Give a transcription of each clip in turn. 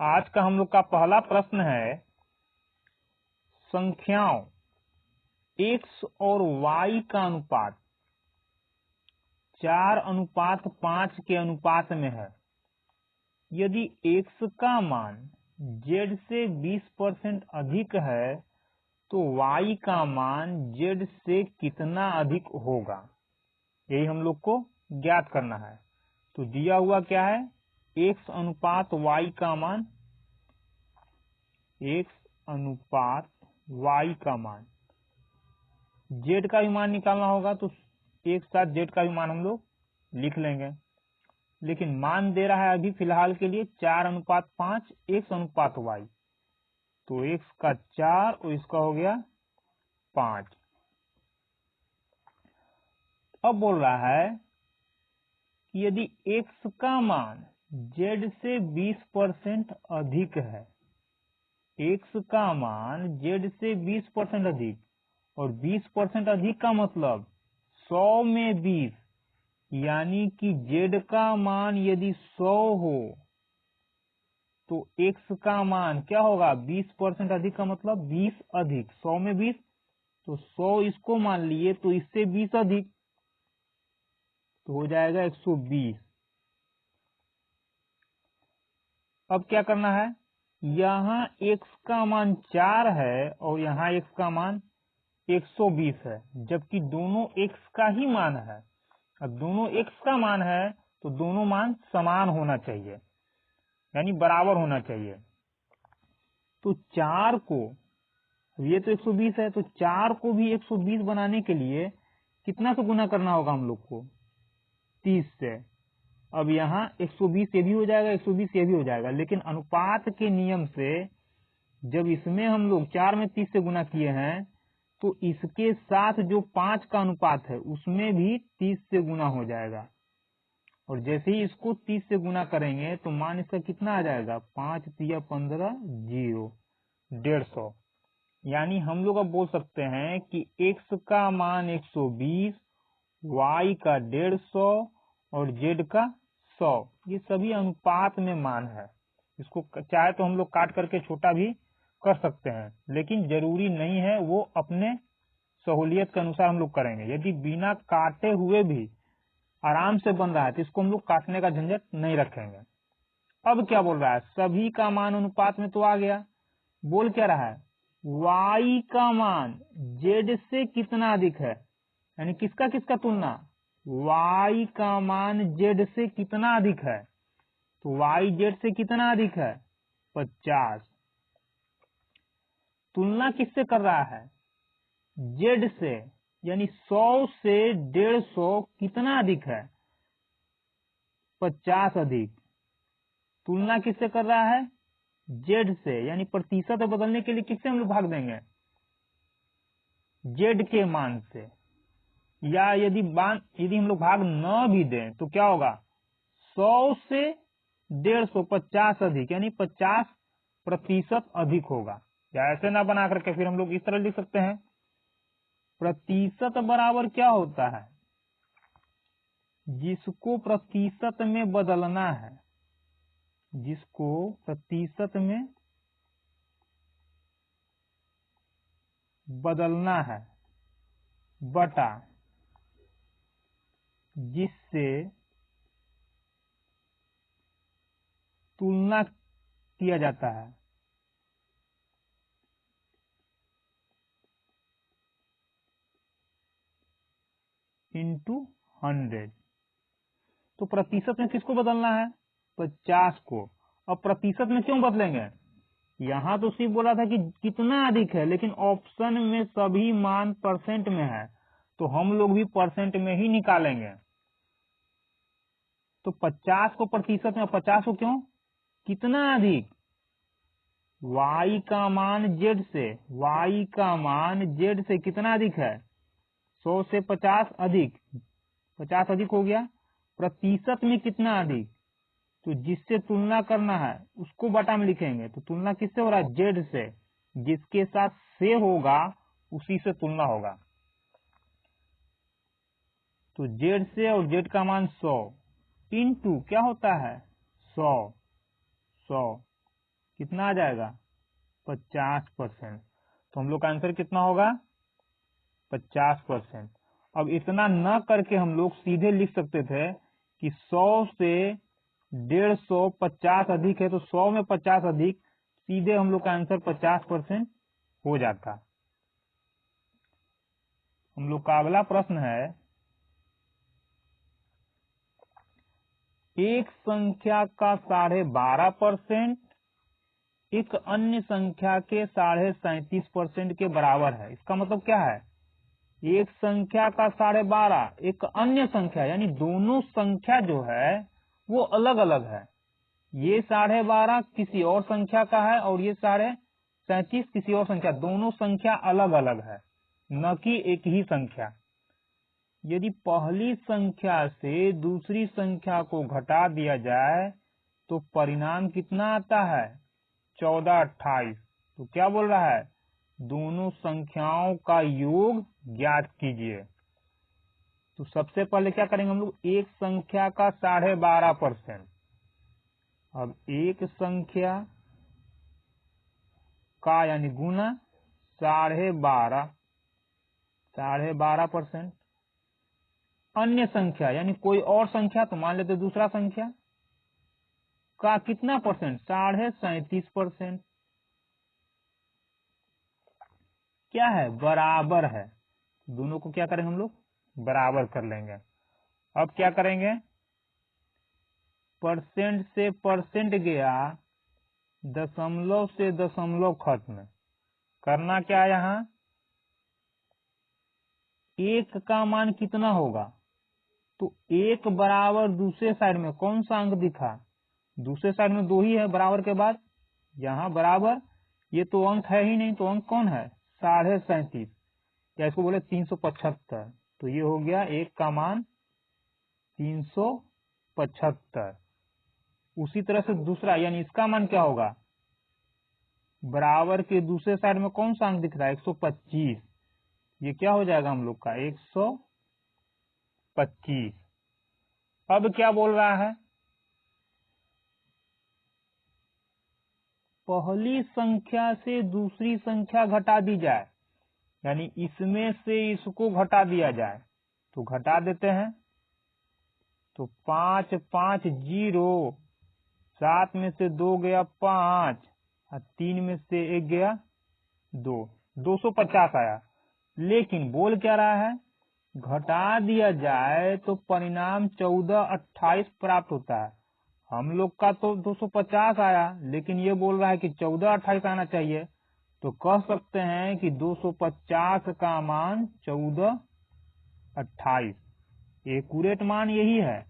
आज का हम लोग का पहला प्रश्न है संख्याओं x और y का अनुपात 4:5 के अनुपात में है। यदि x का मान z से 20% अधिक है तो y का मान z से कितना अधिक होगा, यही हम लोग को ज्ञात करना है। तो दिया हुआ क्या है, x अनुपात y का मान, x अनुपात y का मान, z का भी मान निकालना होगा तो एक साथ z का भी मान हम लोग लिख लेंगे। लेकिन मान दे रहा है अभी फिलहाल के लिए 4:5 x अनुपात y, तो x का 4 और इसका हो गया 5। अब बोल रहा है कि यदि x का मान z से 20% अधिक है, x का मान z से 20% अधिक, और 20% अधिक का मतलब 100 में 20, यानी कि z का मान यदि 100 हो तो x का मान क्या होगा, 20% अधिक का मतलब 20 अधिक 100 में 20, तो 100 इसको मान लिए तो इससे 20 अधिक तो हो जाएगा 120। अब क्या करना है, यहाँ x का मान 4 है और यहाँ x का मान 120 है, जबकि दोनों x का ही मान है। अब दोनों x का मान है तो दोनों मान समान होना चाहिए, यानी बराबर होना चाहिए। तो 4 को, ये तो 120 है, तो 4 को भी 120 बनाने के लिए कितना से गुना करना होगा हम लोग को, 30 से। अब यहाँ 120 ये भी हो जाएगा, 120 ये भी हो जाएगा, लेकिन अनुपात के नियम से जब इसमें हम लोग 4 में 30 से गुना किए हैं तो इसके साथ जो 5 का अनुपात है उसमें भी 30 से गुना हो जाएगा, और जैसे ही इसको 30 से गुना करेंगे तो मान इसका कितना आ जाएगा, 5 तिया 15 0, 150। यानी हम लोग अब बोल सकते हैं कि x का मान 120, y का 150 और z का 100, ये सभी अनुपात में मान है। इसको चाहे तो हम लोग काट करके छोटा भी कर सकते हैं, लेकिन जरूरी नहीं है, वो अपने सहूलियत के अनुसार हम लोग करेंगे। यदि बिना काटे हुए भी आराम से बन रहा है तो इसको हम लोग काटने का झंझट नहीं रखेंगे। अब क्या बोल रहा है, सभी का मान अनुपात में तो आ गया, बोल क्या रहा है, y का मान z से कितना अधिक है, यानी किसका किसका तुलना, y का मान z से कितना अधिक है, तो y z से कितना अधिक है, 50। तुलना किससे कर रहा है, z से, यानी 100 से 150 कितना अधिक है, 50 अधिक। तुलना किससे कर रहा है, z से, यानी प्रतिशत बदलने के लिए किससे हम लोग भाग देंगे, z के मान से। या यदि हम लोग भाग न भी दें तो क्या होगा, 100 से 150 50 अधिक, यानी 50% अधिक होगा। या ऐसे ना बना करके फिर हम लोग इस तरह लिख सकते हैं, प्रतिशत बराबर क्या होता है, जिसको प्रतिशत में बदलना है, जिसको प्रतिशत में बदलना है, बटा जिससे तुलना किया जाता है, इंटू 100। तो प्रतिशत में किसको बदलना है, 50 को। अब प्रतिशत में क्यों बदलेंगे, यहाँ तो सिर्फ बोला था कि कितना अधिक है, लेकिन ऑप्शन में सभी मान परसेंट में है, तो हम लोग भी परसेंट में ही निकालेंगे। तो 50 को प्रतिशत में, 50 को क्यों, कितना अधिक, y का मान z से, y का मान z से कितना अधिक है, 100 से 50 अधिक, 50 अधिक हो गया। प्रतिशत में कितना अधिक, तो जिससे तुलना करना है उसको बटा में लिखेंगे, तो तुलना किससे हो रहा है, z से, जिसके साथ से होगा उसी से तुलना होगा। तो z से, और z का मान 100 इंटू क्या होता है, 100, कितना आ जाएगा 50%। तो हम लोग का आंसर कितना होगा 50%। अब इतना न करके हम लोग सीधे लिख सकते थे कि 100 से 150 50 अधिक है, तो 100 में 50 अधिक, सीधे हम लोग का आंसर 50% हो जाता। हम लोग का अगला प्रश्न है, एक संख्या का 12.5% एक अन्य संख्या के 37.5% के बराबर है। इसका मतलब क्या है, एक संख्या का 12.5 एक अन्य संख्या, यानी दोनों संख्या जो है वो अलग अलग है। ये 12.5 किसी और संख्या का है और ये 37.5 किसी और संख्या, दोनों संख्या अलग अलग है, न कि एक ही संख्या। यदि पहली संख्या से दूसरी संख्या को घटा दिया जाए तो परिणाम कितना आता है 1428। तो क्या बोल रहा है, दोनों संख्याओं का योग ज्ञात कीजिए। तो सबसे पहले क्या करेंगे हम लोग, एक संख्या का 12.5%। अब एक संख्या का यानी गुना 12.5%, अन्य संख्या यानी कोई और संख्या, तो मान लेते दूसरा संख्या का कितना परसेंट 37.5%, क्या है बराबर है। दोनों को क्या करेंगे हम लोग, बराबर कर लेंगे। अब क्या करेंगे, परसेंट से परसेंट गया, दशमलव से दशमलव खत्म। करना क्या है, यहाँ एक का मान कितना होगा, तो एक बराबर दूसरे साइड में कौन सा अंक दिखा, दूसरे साइड में 2 ही है बराबर के बाद, यहाँ बराबर, ये तो अंक है ही नहीं, तो अंक कौन है 37.5, या इसको बोले 375। तो ये हो गया एक का मान 375। उसी तरह से दूसरा, यानी इसका मान क्या होगा, बराबर के दूसरे साइड में कौन सा अंक दिख रहा है 125, ये क्या हो जाएगा हम लोग का 125। अब क्या बोल रहा है, पहली संख्या से दूसरी संख्या घटा दी जाए, यानी इसमें से इसको घटा दिया जाए। तो घटा देते हैं, तो 5 5 0, 7 में से 2 गया 5 और 3 में से 1 गया 2, 250 आया। लेकिन बोल क्या रहा है, घटा दिया जाए तो परिणाम 1428 प्राप्त होता है। हम लोग का तो 250 आया, लेकिन ये बोल रहा है कि 1428 आना चाहिए। तो कह सकते हैं कि 250 का मान 1428, एक्यूरेट मान यही है।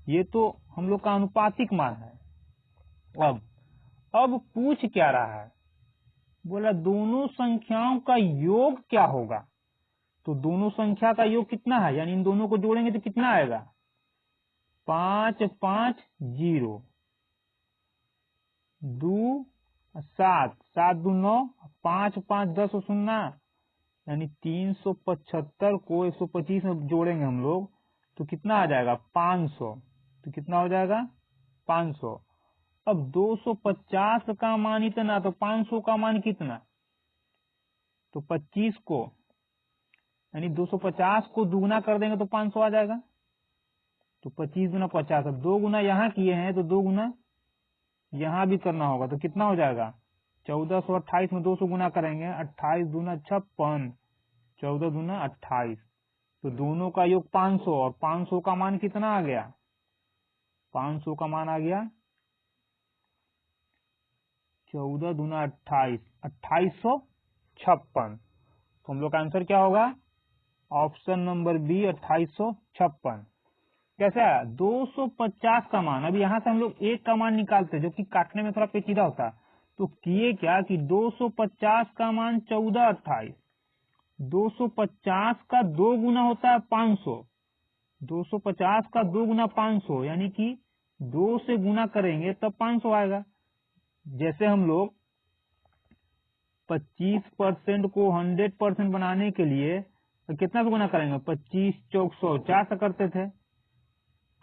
ये तो हम लोग का अनुपातिक मान है। अब पूछ क्या रहा है, बोला दोनों संख्याओं का योग क्या होगा। तो दोनों संख्या का योग कितना है, यानी इन दोनों को जोड़ेंगे तो कितना आएगा 5 5 0, 2 7 7 2 9, 5 5 10 0, यानी 375 को 125 में जोड़ेंगे हम लोग तो कितना आ जाएगा 500। तो कितना हो जाएगा 500। अब 250 का मान इतना, तो 500 का मान कितना, तो 25 को, यानी 250 को दुगुना कर देंगे तो 500 आ जाएगा। तो 25 गुना 50, अब 2 गुना यहाँ किए हैं तो 2 गुना यहाँ भी करना होगा। तो कितना हो जाएगा 1428 में 200 गुना करेंगे, 28 दूना 56, 14 दूना 28। तो दोनों का योग 500, और 500 का मान कितना आ गया, 500 का मान आ गया 14 दूना 28, 2856। तो हम लोग का आंसर क्या होगा, ऑप्शन नंबर बी 2856। कैसा है 250 का मान, अब यहाँ से हम लोग एक का मान निकालते जो कि काटने में थोड़ा पेचीदा होता। तो किए क्या कि 250 का मान 1428, 250 का 2 गुना होता है 500, 250 का 2 गुना 500, यानी कि 2 से गुना करेंगे तब 500 आएगा। जैसे हम लोग 25% को 100% बनाने के लिए कितना से गुना करेंगे, 25 चौक 100, 4 से करते थे,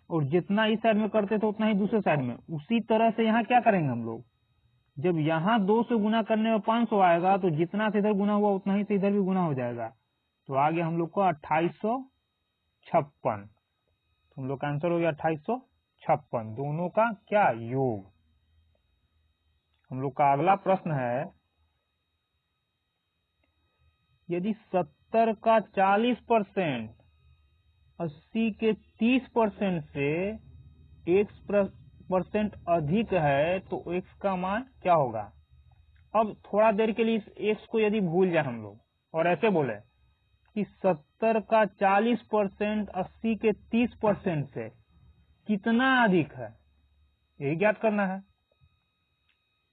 और जितना इस साइड में करते थे उतना ही दूसरे साइड में। उसी तरह से यहाँ क्या करेंगे हम लोग, जब यहाँ 2 से गुना करने में 500 आएगा तो जितना से इधर गुना हुआ उतना ही से इधर भी गुना हो जाएगा। तो आ गया हम लोग को 2856। तो हम लोग का आंसर हो गया 2856, दोनों का क्या योग। हम लोग का अगला प्रश्न है, यदि 70 का 40% 80 के 30% से x% अधिक है तो x का मान क्या होगा। अब थोड़ा देर के लिए इस x को यदि भूल जाए हम लोग और ऐसे बोले कि 70 का 40% 80 के 30% से कितना अधिक है, यही ज्ञात करना है।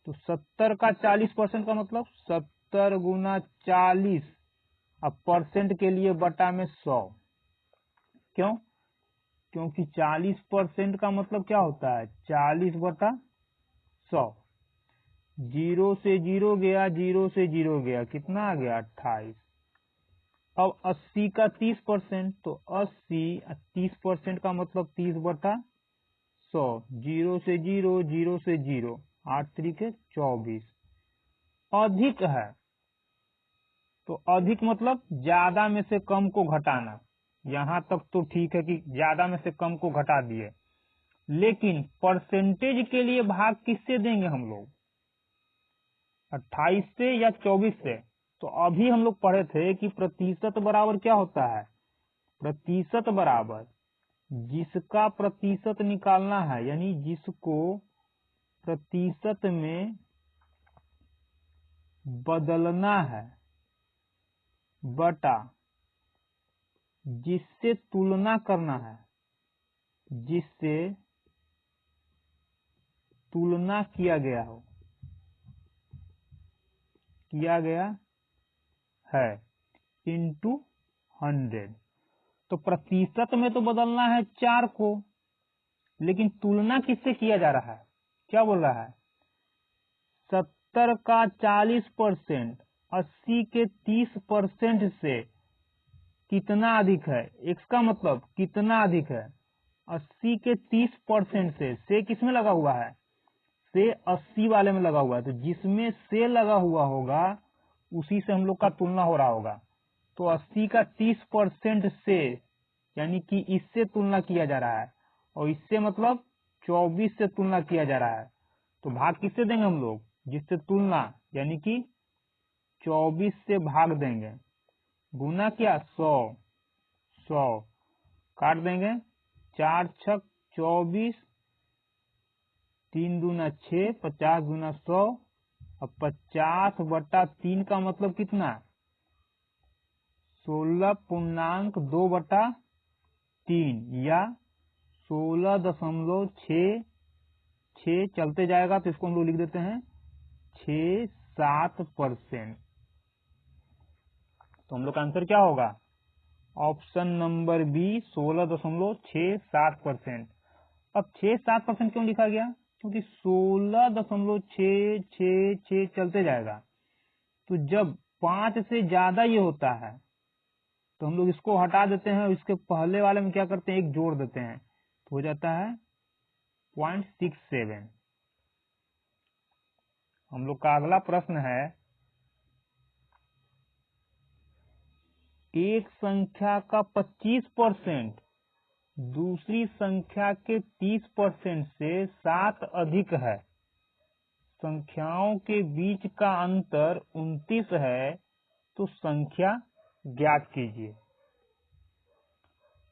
तो 70 का 40% का मतलब 70 गुना 40, अब परसेंट के लिए बटा में 100। क्यों? क्योंकि 40% का मतलब क्या होता है, 40/100। 0 से 0 गया, 0 से 0 गया, कितना आ गया 28। अब 80 का 30%, तो 80 30% का मतलब 30/100। 0 से 0, 0 से 0, 8 3 24। अधिक है तो अधिक मतलब ज्यादा में से कम को घटाना। यहां तक तो ठीक है कि ज्यादा में से कम को घटा दिए, लेकिन परसेंटेज के लिए भाग किससे देंगे हम लोग, 28 से या 24 से। तो अभी हम लोग पढ़े थे कि प्रतिशत बराबर क्या होता है, प्रतिशत बराबर जिसका प्रतिशत निकालना है, यानी जिसको प्रतिशत में बदलना है, बटा जिससे तुलना करना है, जिससे तुलना किया गया हो, किया गया है, इंटू 100। तो प्रतिशत में तो बदलना है 4 को, लेकिन तुलना किससे किया जा रहा है, क्या बोल रहा है, 70 का 40% 80 के 30% से कितना अधिक है, x का मतलब कितना अधिक है, 80 के 30% से किस में लगा हुआ है, से 80 वाले में लगा हुआ है। तो जिसमें से लगा हुआ होगा उसी से हम लोग का तुलना हो रहा होगा। तो 80 का 30% से, यानी कि इससे तुलना किया जा रहा है, और इससे मतलब 24 से तुलना किया जा रहा है। तो भाग किससे देंगे हम लोग, जिससे तुलना, यानी कि 24 से भाग देंगे, गुना क्या 100 काट देंगे, 4 छक 24, 3 दूना 6, 50 गुना 100। अब 50/3 का मतलब कितना, 16.2/3 या 16.66, चलते जाएगा तो इसको हम लोग लिख देते हैं 67%। तो हम लोग का आंसर क्या होगा, ऑप्शन नंबर बी 16.67%। अब 6-7% क्यों लिखा गया, क्योंकि 16.666 चलते जाएगा। तो जब 5 से ज्यादा ये होता है तो हम लोग इसको हटा देते हैं और इसके पहले वाले में क्या करते हैं, एक जोड़ देते हैं, तो हो जाता है 0.67। हम लोग का अगला प्रश्न है, एक संख्या का 25% दूसरी संख्या के 30% से 7 अधिक है, संख्याओं के बीच का अंतर 29 है, तो संख्या ज्ञात कीजिए।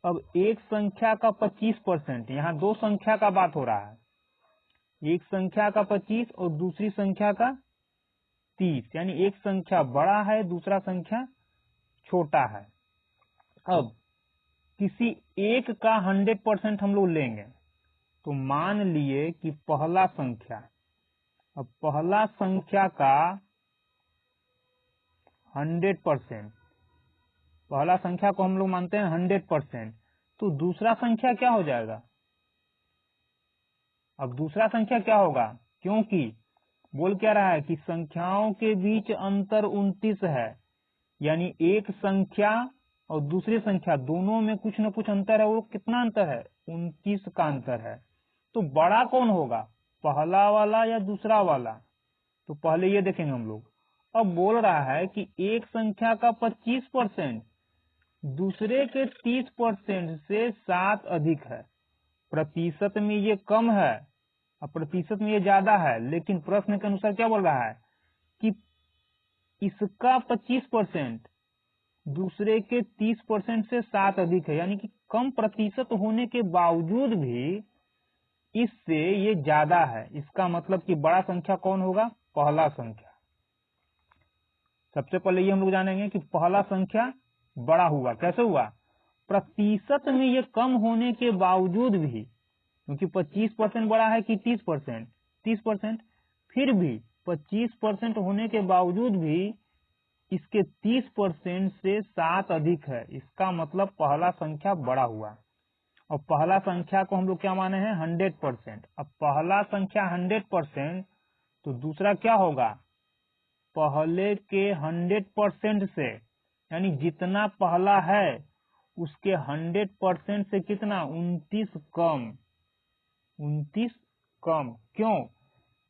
अब एक संख्या का 25%, यहाँ दो संख्या का बात हो रहा है, एक संख्या का 25 और दूसरी संख्या का 30, यानी एक संख्या बड़ा है दूसरा संख्या छोटा है। अब किसी एक का 100% हम लोग लेंगे, तो मान लिए कि पहला संख्या, अब पहला संख्या का 100%, पहला संख्या को हम लोग मानते हैं 100%, तो दूसरा संख्या क्या हो जाएगा, अब दूसरा संख्या क्या होगा, क्योंकि बोल क्या रहा है कि संख्याओं के बीच अंतर 29 है, यानी एक संख्या और दूसरी संख्या दोनों में कुछ न कुछ अंतर है। वो कितना अंतर है, 29 का अंतर है। तो बड़ा कौन होगा, पहला वाला या दूसरा वाला, तो पहले ये देखेंगे हम लोग। अब बोल रहा है कि एक संख्या का 25% दूसरे के 30% से 7 अधिक है। प्रतिशत में ये कम है और प्रतिशत में ये ज्यादा है, लेकिन प्रश्न के अनुसार क्या बोल रहा है कि इसका 25% दूसरे के 30% से 7 अधिक है, यानी कि कम प्रतिशत होने के बावजूद भी इससे ये ज्यादा है। इसका मतलब कि बड़ा संख्या कौन होगा? पहला संख्या। सबसे पहले ये हम लोग जानेंगे कि पहला संख्या बड़ा हुआ। कैसे हुआ? प्रतिशत में ये कम होने के बावजूद भी, क्योंकि 25% बड़ा है कि 30%? 30%। फिर भी 25% होने के बावजूद भी इसके 30% से 7 अधिक है। इसका मतलब पहला संख्या बड़ा हुआ। और पहला संख्या को हम लोग क्या माने हैं? 100%। अब पहला संख्या 100%, तो दूसरा क्या होगा? पहले के 100% से, यानी जितना पहला है उसके 100% से कितना? 29 कम। 29 कम। क्यों?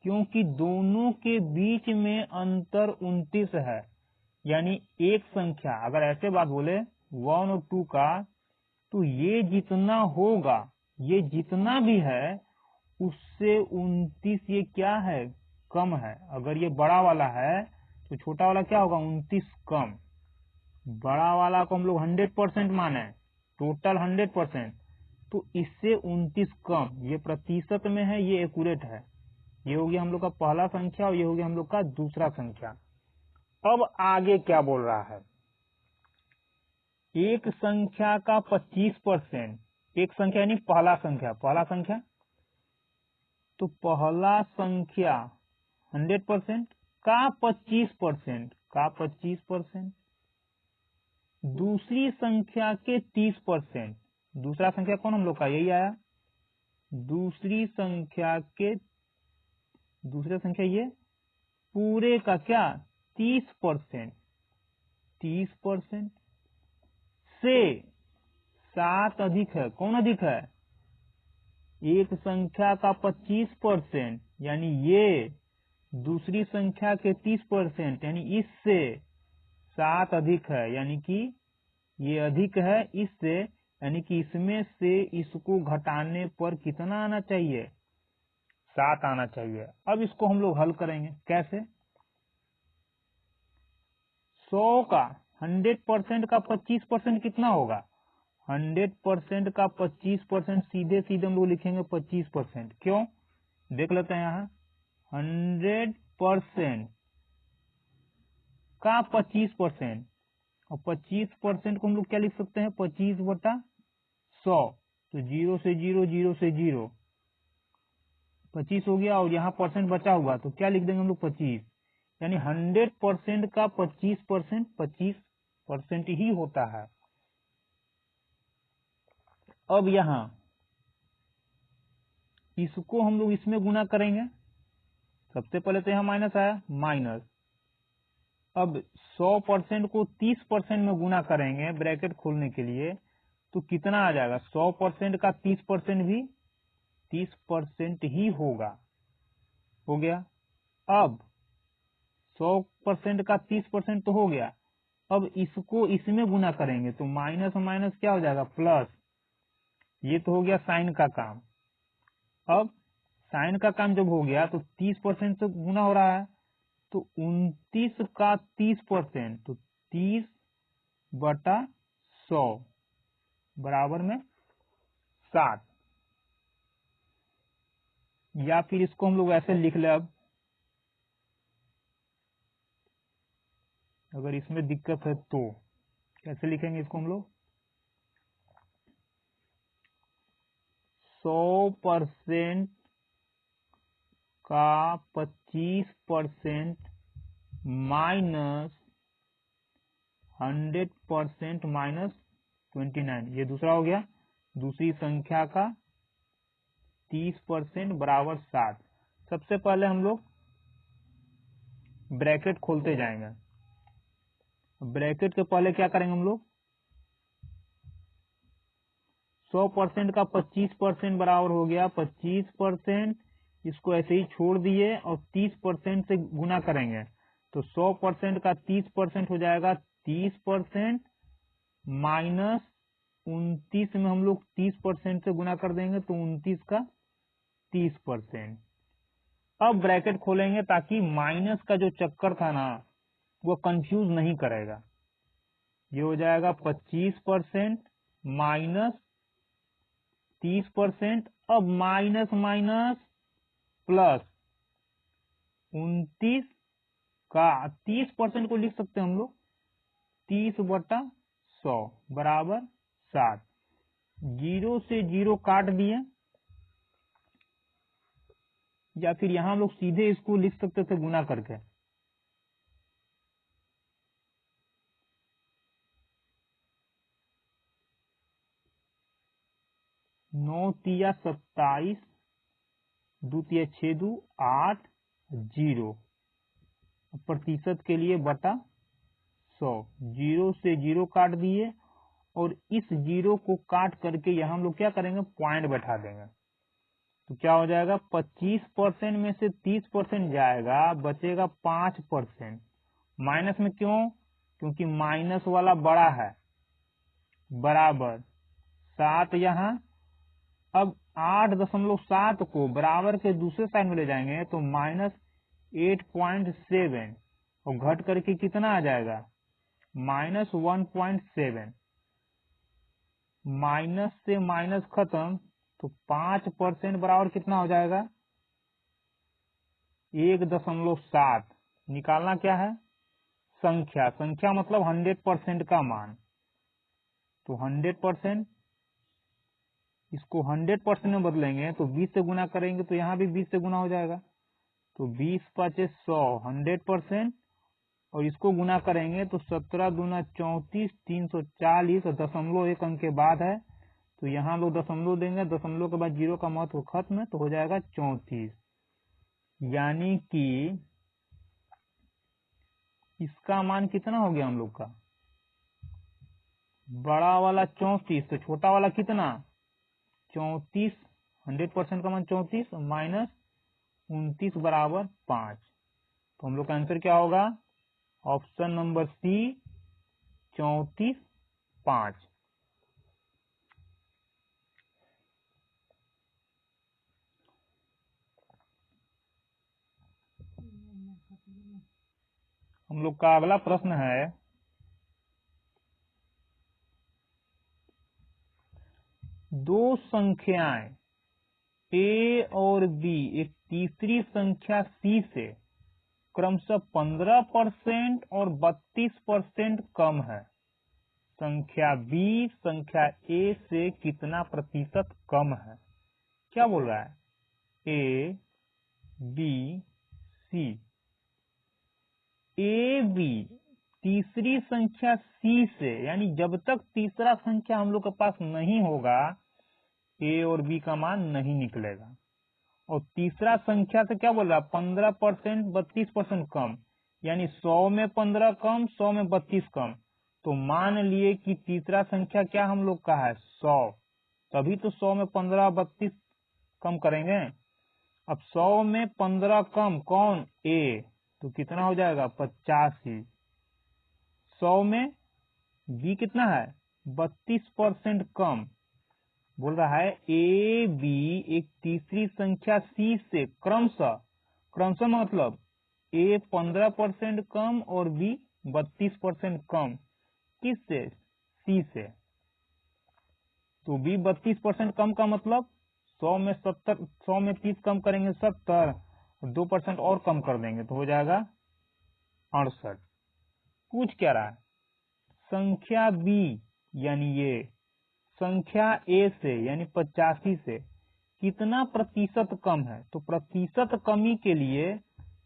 क्योंकि दोनों के बीच में अंतर 29 है। यानी एक संख्या, अगर ऐसे बात बोले 1 और 2 का, तो ये जितना होगा, ये जितना भी है उससे 29 ये क्या है? कम है। अगर ये बड़ा वाला है तो छोटा वाला क्या होगा? 29 कम। बड़ा वाला को हम लोग 100% माने, टोटल 100%, तो इससे 29 कम। ये प्रतिशत में है, ये एक्यूरेट है। ये हो गया हम लोग का पहला संख्या और ये हो गया हम लोग का दूसरा संख्या। अब आगे क्या बोल रहा है? एक संख्या का 25%, एक संख्या यानी पहला संख्या, पहला संख्या, तो पहला संख्या 100% का 25%, का 25%, दूसरी संख्या के 30%। दूसरा संख्या कौन हम लोग का? यही आया। दूसरी संख्या के, दूसरी संख्या ये पूरे का क्या? 30%। 30% से 7 अधिक है। कौन अधिक है? एक संख्या का 25%, यानी ये दूसरी संख्या के 30%, यानी इससे 7 अधिक है, यानी कि ये अधिक है इससे, यानी कि इसमें से इसको घटाने पर कितना आना चाहिए? 7 आना चाहिए। अब इसको हम लोग हल करेंगे। कैसे? 100 का 100% का 25% कितना होगा? 100% का 25% सीधे सीधे हम लोग लिखेंगे 25%। क्यों? देख लेते हैं यहाँ। 100% का 25%, और 25% को हम लोग क्या लिख सकते हैं? 25/100। तो 0 से 0, 0 से 0, 25 हो गया। और यहाँ परसेंट बचा हुआ तो क्या लिख देंगे हम लोग? 25। यानी 100% का 25% 25% ही होता है। अब यहाँ इसको हम लोग इसमें गुना करेंगे। सबसे पहले तो यहाँ माइनस आया, माइनस। अब 100% को 30% में गुना करेंगे ब्रैकेट खोलने के लिए, तो कितना आ जाएगा? 100% का 30% भी 30% ही होगा। हो गया। अब 100% का 30% तो हो गया। अब इसको इसमें गुना करेंगे तो माइनस माइनस क्या हो जाएगा? प्लस। ये तो हो गया साइन का काम। अब साइन का काम जब हो गया तो 30% से गुना हो रहा है, तो 29 का 30%, तो 30/100 बराबर में 7। या फिर इसको हम लोग ऐसे लिख ले। अब अगर इसमें दिक्कत है तो कैसे लिखेंगे इसको हम लोग? 100% का 25% माइनस 100% माइनस 29, ये दूसरा हो गया। दूसरी संख्या का 30% बराबर 7। सबसे पहले हम लोग ब्रैकेट खोलते जाएंगे। ब्रैकेट के पहले क्या करेंगे हम लोग? 100% का 25% बराबर हो गया 25% इसको ऐसे ही छोड़ दिए और 30% से गुना करेंगे तो 100% का 30% हो जाएगा 30% माइनस 29 में हम लोग 30% से गुना कर देंगे तो 29 का 30%। अब ब्रैकेट खोलेंगे ताकि माइनस का जो चक्कर था ना वो कंफ्यूज नहीं करेगा। ये हो जाएगा 25% माइनस 30%। अब माइनस माइनस प्लस 29 का 30% को लिख सकते हैं हम लोग 30/100 बराबर 7। 0 से 0 काट दिए या फिर यहां हम लोग सीधे इसको लिख सकते थे गुना करके। 9 तिया 27, 2 तिया 6 2 8 0 प्रतिशत के लिए बटा 100। 0 से 0 काट दिए और इस 0 को काट करके यहाँ हम लोग क्या करेंगे पॉइंट बैठा देंगे तो क्या हो जाएगा 25% में से 30% जाएगा बचेगा 5%। माइनस में क्यों? क्योंकि माइनस वाला बड़ा है बराबर 7। यहाँ अब 8.7 को बराबर के दूसरे साइड में ले जाएंगे तो -8.7 और घट करके कितना आ जाएगा -1.7। माइनस से माइनस खत्म तो 5% बराबर कितना हो जाएगा 1.7। निकालना क्या है संख्या। संख्या मतलब 100% का मान। तो 100% इसको 100% में बदलेंगे तो 20 से गुना करेंगे तो यहाँ भी 20 से गुना हो जाएगा तो 20 × 100 100% और इसको गुना करेंगे तो 17 दूना 34 340 और 0.1 अंक के बाद है तो यहाँ लोग दशमलव देंगे। दशमलव के बाद 0 का महत्व खत्म है तो हो जाएगा 34। यानी कि इसका मान कितना हो गया हम लोग का बड़ा वाला 34 तो छोटा वाला कितना 34। 100% का मान 34 माइनस 29 बराबर 5। तो हम लोग का आंसर क्या होगा ऑप्शन नंबर सी 34 5। हम लोग का अगला प्रश्न है दो संख्याएं a और b एक तीसरी संख्या c से क्रमशः 15% और 32% कम है। संख्या b संख्या a से कितना प्रतिशत कम है। क्या बोल रहा है a b c। a b तीसरी संख्या c से यानी जब तक तीसरा संख्या हम लोग के पास नहीं होगा a और b का मान नहीं निकलेगा। और तीसरा संख्या से क्या बोल रहा है 15% 32% कम यानी 100 में 15 कम 100 में 32 कम। तो मान लिए कि तीसरा संख्या क्या हम लोग का है 100 तभी तो 100 में 15 32 कम करेंगे। अब 100 में 15 कम कौन a तो कितना हो जाएगा 85। 100 में b कितना है 32% कम। बोल रहा है ए बी एक तीसरी संख्या सी से क्रमशः मतलब ए 15% कम और बी 32% कम किससे सी से। तो बी 32% कम का मतलब 100 में 30 कम करेंगे 70 2% और कम कर देंगे तो हो जाएगा 68। पूछ क्या रहा है संख्या बी यानी ये संख्या a से यानी 85 से कितना प्रतिशत कम है। तो प्रतिशत कमी के लिए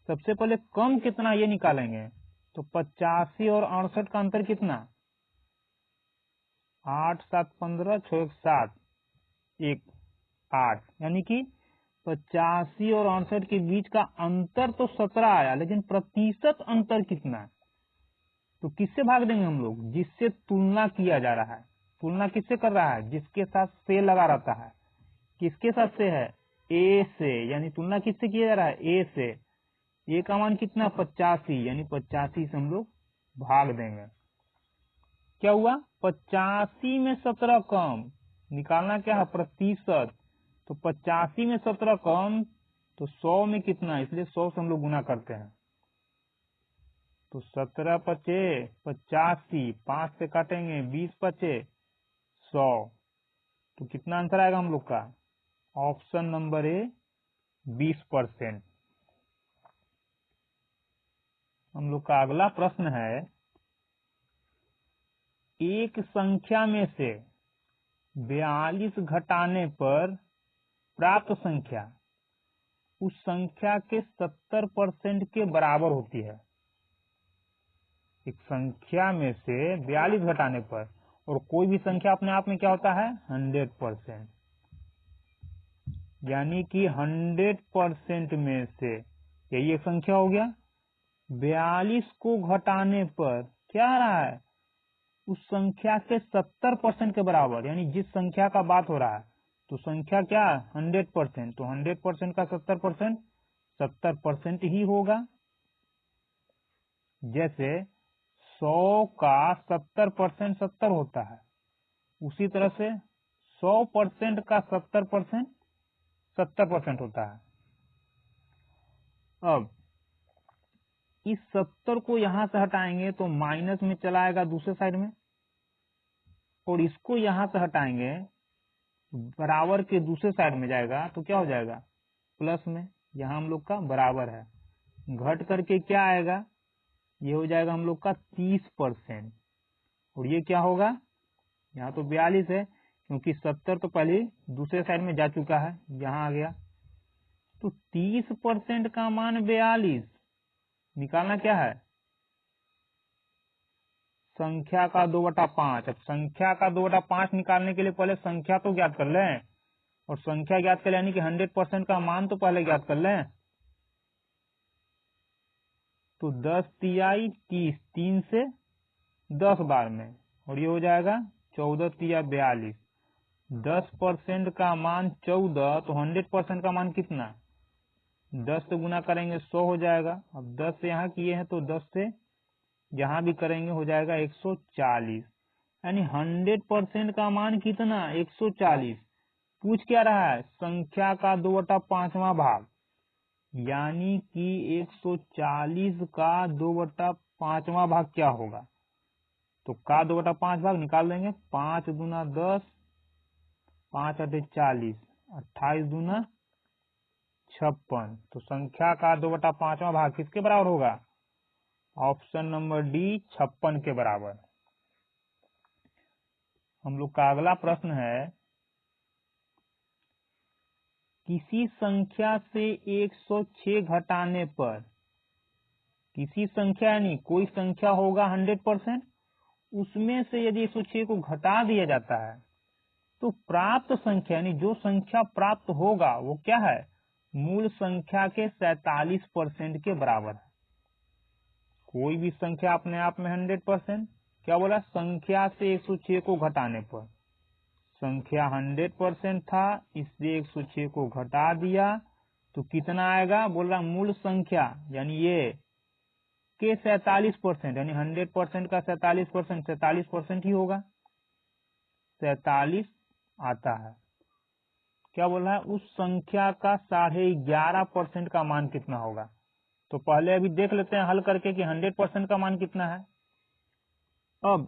सबसे पहले कम कितना ये निकालेंगे तो 85 और 68 का अंतर कितना 8 7 15 6 7 1 8 यानी कि 85 और 68 के बीच का अंतर तो 17 आया लेकिन प्रतिशत अंतर कितना है। तो किससे भाग देंगे हम लोग जिससे तुलना किया जा रहा है। तुलना किससे कर रहा है जिसके साथ से लगा रहता है। किसके साथ से है ए से, यानी तुलना किससे किया जा रहा है, ए से। ए का मान कितना, 85, यानी 85 से हम लोग भाग देंगे। क्या हुआ, 85 में 17 कम, निकालना क्या है, प्रतिशत। तो 85 में 17 कम तो 100 में कितना, इसलिए 100 से हम लोग गुना करते हैं। तो 17 पचे 85, 5 से काटेंगे 20 पचे 100, तो कितना आंसर आएगा हम लोग का, ऑप्शन नंबर ए 20%। हम लोग का अगला प्रश्न है, एक संख्या में से 42 घटाने पर प्राप्त संख्या उस संख्या के 70% के बराबर होती है। एक संख्या में से 42 घटाने पर, और कोई भी संख्या अपने आप में क्या होता है, 100%, यानी कि 100% में से, यही एक संख्या हो गया। 42 को घटाने पर क्या आ रहा है, उस संख्या के 70% के बराबर, यानी जिस संख्या का बात हो रहा है, तो संख्या क्या, 100%, तो 100% का 70%, 70% ही होगा। जैसे 100 का 70% 70 होता है, उसी तरह से 100% का 70% 70% होता है। अब इस 70 को यहां से हटाएंगे तो माइनस में चला आएगा दूसरे साइड में, और इसको यहां से हटाएंगे बराबर के दूसरे साइड में जाएगा, तो क्या हो जाएगा, प्लस में। यहाँ हम लोग का बराबर है, घट करके क्या आएगा, ये हो जाएगा हम लोग का 30%, और ये क्या होगा, यहाँ तो 42 है, क्योंकि 70 तो पहले दूसरे साइड में जा चुका है, यहाँ आ गया। तो 30% का मान 42, निकालना क्या है, संख्या का 2/5। अब संख्या का 2/5 निकालने के लिए पहले संख्या तो ज्ञात कर लें, और संख्या ज्ञात कर, यानी कि 100% का मान तो पहले ज्ञात कर लें। तो 10 तिहाई 30, 3 से 10 बार में, और ये हो जाएगा 14 तिया 42। 10% का मान 14, तो 100% का मान कितना, 10 से गुना करेंगे 100 हो जाएगा। अब 10 से यहाँ किए हैं तो 10 से जहां भी करेंगे हो जाएगा 140, यानी 100% का मान कितना, 140। पूछ क्या रहा है, संख्या का 2/5वां भाग, यानी कि 140 का 2/5वां भाग क्या होगा, तो का 2/5 भाग निकाल देंगे, 5 दूना 10, 5 अठे 40, 28 दूना 56। तो संख्या का 2/5वां भाग किसके बराबर होगा, ऑप्शन नंबर डी 56 के बराबर। हम लोग का अगला प्रश्न है, किसी संख्या से 106 घटाने पर, किसी संख्या यानी कोई संख्या होगा 100%, उसमें से यदि 106 को घटा दिया जाता है तो प्राप्त संख्या, यानी जो संख्या प्राप्त होगा वो क्या है, मूल संख्या के 47% के बराबर है। कोई भी संख्या अपने आप में 100%, क्या बोला, संख्या से 106 को घटाने पर, संख्या 100% था, इसलिए 106 को घटा दिया तो कितना आएगा, बोल रहा मूल संख्या यानी ये के 47%, यानी 100% का 47%, 47% ही होगा, 47 आता है। क्या बोल रहा है, उस संख्या का 11.5% का मान कितना होगा। तो पहले अभी देख लेते हैं हल करके कि 100% का मान कितना है। अब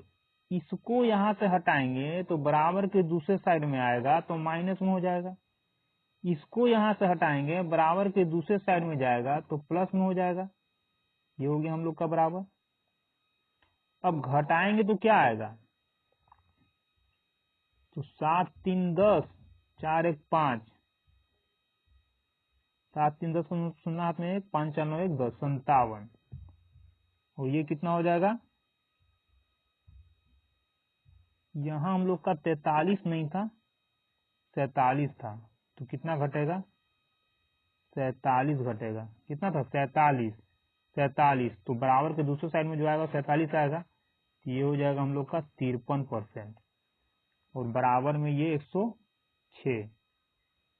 इसको यहां से हटाएंगे तो बराबर के दूसरे साइड में आएगा, तो माइनस में हो जाएगा। इसको यहां से हटाएंगे, बराबर के दूसरे साइड में जाएगा तो प्लस में हो जाएगा। ये हो गया हम लोग का बराबर। अब घटाएंगे तो क्या आएगा, तो 7 3 10, 4 1 5, 7 3 10 सुनना हाथ में 1, 5 4 9 1 10, 57। और ये कितना हो जाएगा, यहाँ हम लोग का 43 नहीं था, 47 था, तो कितना घटेगा, 47 घटेगा। कितना था, 47, 47, तो बराबर के दूसरे साइड में जो आएगा 47 आएगा, तो ये हो जाएगा हम लोग का 53%, और बराबर में ये 106।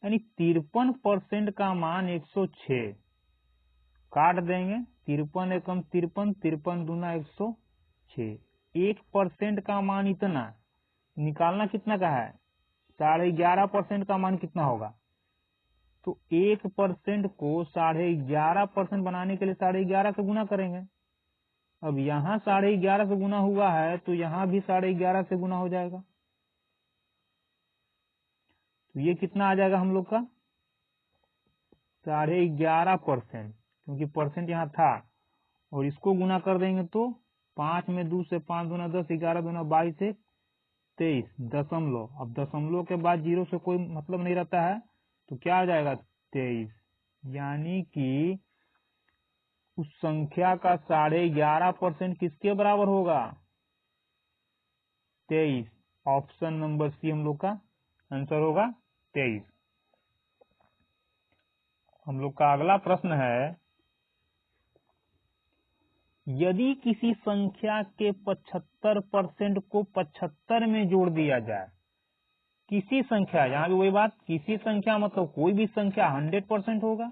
यानी 53% का मान 106 काट देंगे। 53 एकम 53, 53 दूना 106। 1% का मान इतना निकालना कितना का है? 11.5% का मान कितना होगा? तो 1% को 11.5% बनाने के लिए 11.5 से गुना करेंगे। अब यहाँ 11.5 से गुना हुआ है तो यहाँ भी 11.5 से गुना हो जाएगा। तो ये कितना आ जाएगा हम लोग का? 11.5%, क्योंकि परसेंट यहाँ था। और इसको गुना कर देंगे तो 5 में 2 से 5 दूना 10, 11 दूना 22 से 23 दशमलव। अब दशमलव के बाद 0 से कोई मतलब नहीं रहता है, तो क्या आ जाएगा? 23। यानी कि उस संख्या का 11.5% किसके बराबर होगा? 23। ऑप्शन नंबर सी हम लोग का आंसर होगा 23। हम लोग का अगला प्रश्न है, यदि किसी संख्या के 75% को 75 में जोड़ दिया जाए, किसी संख्या, यहाँ भी वही बात, किसी संख्या मतलब कोई भी संख्या 100% होगा।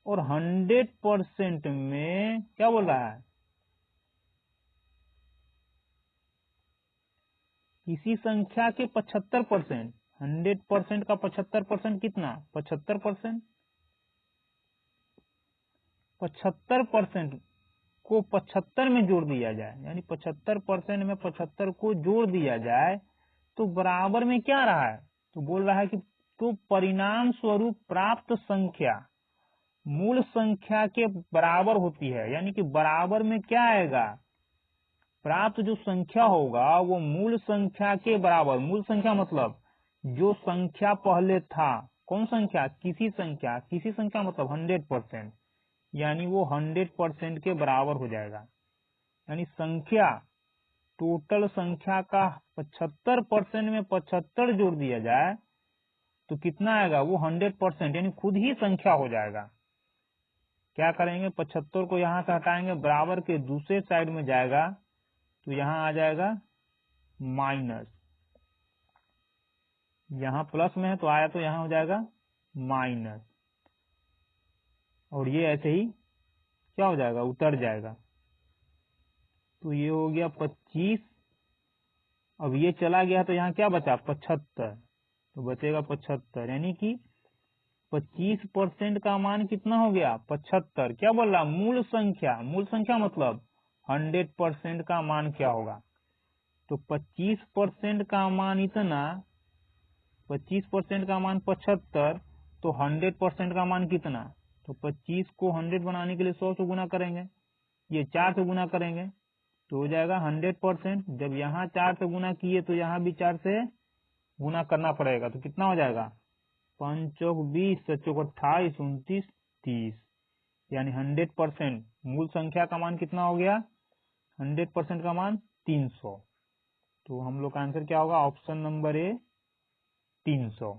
और 100% में क्या बोल रहा है? किसी संख्या के 75%, 100% का 75% कितना? 75%। 75% को 75 में जोड़ दिया जाए, यानी 75% में 75 को जोड़ दिया जाए तो बराबर में क्या रहा है? तो बोल रहा है कि तो परिणाम स्वरूप प्राप्त संख्या मूल संख्या के बराबर होती है। यानी कि बराबर में क्या आएगा? प्राप्त जो संख्या होगा वो मूल संख्या के बराबर। मूल संख्या मतलब जो संख्या पहले था। कौन संख्या? किसी संख्या। किसी संख्या मतलब 100%, यानी वो 100% के बराबर हो जाएगा। यानी संख्या, टोटल संख्या का 75% में 75 जोड़ दिया जाए तो कितना आएगा? वो 100%, यानी खुद ही संख्या हो जाएगा। क्या करेंगे? 75 को यहाँ से हटाएंगे, बराबर के दूसरे साइड में जाएगा तो यहाँ आ जाएगा माइनस। यहाँ प्लस में है तो आया तो यहाँ हो जाएगा माइनस। और ये ऐसे ही क्या हो जाएगा? उतर जाएगा। तो ये हो गया 25। अब ये चला गया तो यहाँ क्या बचा? 75। तो बचेगा 75, यानी कि 25% का मान कितना हो गया? 75। क्या बोल रहा? मूल संख्या। मूल संख्या मतलब 100% का मान क्या होगा? तो 25% का मान इतना, 25% का मान 75, तो 100% का मान कितना? तो 25 को 100 बनाने के लिए 100 से गुना करेंगे, ये 4 से गुना करेंगे तो हो जाएगा 100%। जब यहाँ 4 से गुना किए तो यहाँ भी 4 से गुना करना पड़ेगा, तो कितना हो जाएगा? 5 चौक 20, 7 चौक 28, 29, 30, यानी 100%। मूल संख्या का मान कितना हो गया? 100% का मान 300। तो हम लोग का आंसर क्या होगा? Option number A 300।